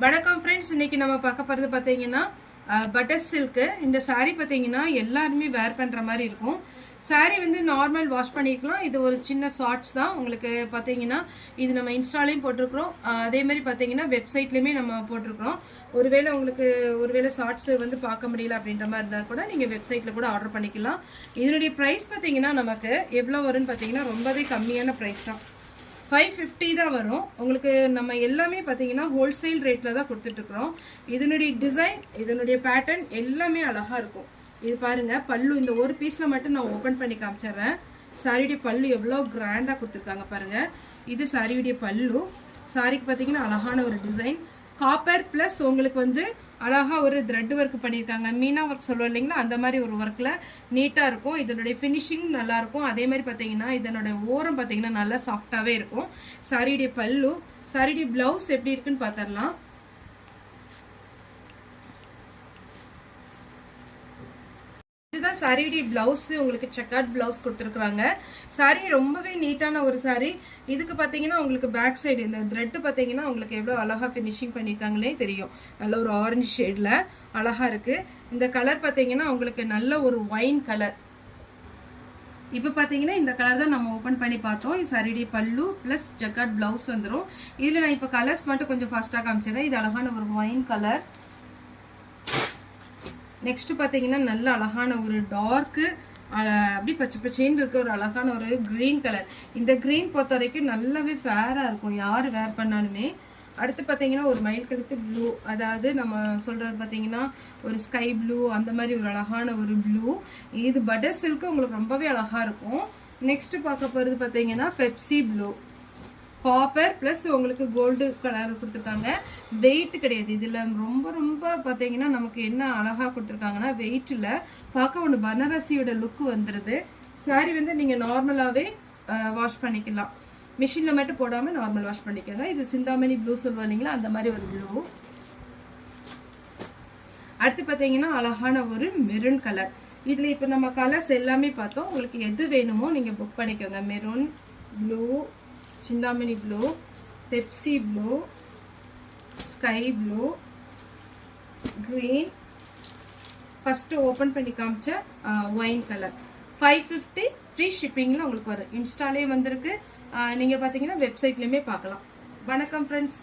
வணக்கம் ஃப்ரெண்ட்ஸ், இன்னைக்கு நம்ம பார்க்க போகிறது பார்த்தீங்கன்னா பட்டர் சில்க்கு. இந்த சாரீ பார்த்தீங்கன்னா எல்லாருமே வேர் பண்ணுற மாதிரி இருக்கும். சாரீ வந்து நார்மல் வாஷ் பண்ணிக்கலாம். இது ஒரு சின்ன ஷார்ட்ஸ் தான். உங்களுக்கு பார்த்தீங்கன்னா இது நம்ம இன்ஸ்டாலையும் போட்டிருக்கிறோம், அதே மாதிரி பார்த்தீங்கன்னா வெப்சைட்லேயுமே நம்ம போட்டிருக்கிறோம். ஒருவேளை ஷார்ட்ஸ் வந்து பார்க்க முடியல அப்படின்ற மாதிரி இருந்தால் கூட நீங்கள் வெப்சைட்டில் கூட ஆர்டர் பண்ணிக்கலாம். இதனுடைய ப்ரைஸ் பார்த்தீங்கன்னா நமக்கு எவ்வளோ வரும்னு பார்த்தீங்கன்னா ரொம்பவே கம்மியான ப்ரைஸ் தான். 550 தான் வரும். உங்களுக்கு நம்ம எல்லாமே பார்த்தீங்கன்னா ஹோல்சேல் ரேட்டில் தான் கொடுத்துட்ருக்குறோம். இதனுடைய டிசைன், இதனுடைய பேட்டர்ன் எல்லாமே அழகாக இருக்கும். இது பாருங்கள், பல்லு இந்த ஒரு பீஸில் மட்டும் நான் ஓப்பன் பண்ணி காமிச்சிட்றேன். சாரியுடைய பல்லு எவ்வளோ கிராண்டாக கொடுத்துருக்காங்க பாருங்கள். இது சாரியுடைய பல்லு. சாரிக்கு பார்த்தீங்கன்னா அழகான ஒரு டிசைன், காப்பர் ப்ளஸ் உங்களுக்கு வந்து அழகாக ஒரு த்ரெட் ஒர்க் பண்ணியிருக்காங்க. மீனா ஒர்க் சொல்லுவோம் இல்லைங்களா, அந்த மாதிரி ஒரு ஒர்க்கில் நீட்டாக இருக்கும். இதனுடைய ஃபினிஷிங் நல்லாயிருக்கும். அதே மாதிரி பார்த்தீங்கன்னா இதனுடைய ஓரம் பார்த்தீங்கன்னா நல்லா சாஃப்டாகவே இருக்கும். சாரியுடைய பல்லு, சாரியுடைய ப்ளவுஸ் எப்படி இருக்குன்னு பார்த்துடலாம். இதுதான் சாரியுடைய பிளவுஸ். உங்களுக்கு செக்கார்ட் பிளவுஸ் கொடுத்துருக்குறாங்க. சாரி ரொம்பவே நீட்டான ஒரு சாரி. இதுக்கு பார்த்தீங்கன்னா உங்களுக்கு பேக் சைடு இந்த த்ரெட் பார்த்தீங்கன்னா உங்களுக்கு எவ்வளோ அழகாக ஃபினிஷிங் பண்ணியிருக்காங்களே தெரியும். நல்ல ஒரு ஆரஞ்சு ஷேடில் அழகாக இருக்குது. இந்த கலர் பார்த்தீங்கன்னா உங்களுக்கு நல்ல ஒரு ஒயின் கலர். இப்போ பார்த்தீங்கன்னா இந்த கலர் தான் நம்ம ஓப்பன் பண்ணி பார்த்தோம். இது சாரியுடைய பல்லு ப்ளஸ் ஜக்கார்ட் பிளவுஸ் வந்துடும். இதில் நான் இப்போ கலர்ஸ் மட்டும் கொஞ்சம் ஃபாஸ்ட்டாக காமிச்சிடுறேன். இது அழகான ஒரு ஒயின் கலர். நெக்ஸ்ட் பார்த்தீங்கன்னா நல்ல அழகான ஒரு டார்க்கு அப்படி பச்சை பச்சைன்னு இருக்க ஒரு அழகான ஒரு க்ரீன் கலர். இந்த க்ரீன் பொறுத்த வரைக்கும் நல்லாவே ஃபேராக இருக்கும் யார் வேர் பண்ணாலுமே. அடுத்து பார்த்தீங்கன்னா ஒரு மயில் கழுத்து ப்ளூ, அதாவது நம்ம சொல்கிறது பார்த்தீங்கன்னா ஒரு ஸ்கை ப்ளூ, அந்த மாதிரி ஒரு அழகான ஒரு ப்ளூ. இது பட்டர் சில்க்கு, உங்களுக்கு ரொம்பவே அழகாக இருக்கும். நெக்ஸ்ட்டு பார்க்க போகிறது பார்த்தீங்கன்னா பெப்சி ப்ளூ, காப்பர் ப்ளஸ் உங்களுக்கு கோல்டு கலர் கொடுத்துருக்காங்க. வெயிட் கிடையாது இதில். ரொம்ப ரொம்ப பார்த்தீங்கன்னா நமக்கு என்ன அழகாக கொடுத்துருக்காங்கன்னா வெயிட்டில் பார்க்க ஒன்று பனாரசியோட லுக்கு வந்துடுது. சாரி வந்து நீங்கள் நார்மலாகவே வாஷ் பண்ணிக்கலாம். மிஷினில் மட்டும் போடாமல் நார்மல் வாஷ் பண்ணிக்கோங்க. இது சிந்தாமணி ப்ளூ சொல்லுவோம் இல்லைங்களா, அந்த மாதிரி ஒரு ப்ளூ. அடுத்து பார்த்தீங்கன்னா அழகான ஒரு மெரூன் கலர். இதில் இப்போ நம்ம கலர்ஸ் எல்லாமே பார்த்தோம். உங்களுக்கு எது வேணுமோ நீங்கள் புக் பண்ணிக்கோங்க. Maroon, blue, Chintamani blue, Pepsi blue, sky blue, green, first open பண்ணி காமிச்ச ஒயின் கலர். 550 ஃப்ரீ ஷிப்பிங்கில் உங்களுக்கு வரும். இன்ஸ்டாலே வந்திருக்கு. நீங்கள் பார்த்தீங்கன்னா வெப்சைட்லேயுமே பார்க்கலாம். வணக்கம் ஃப்ரெண்ட்ஸ்.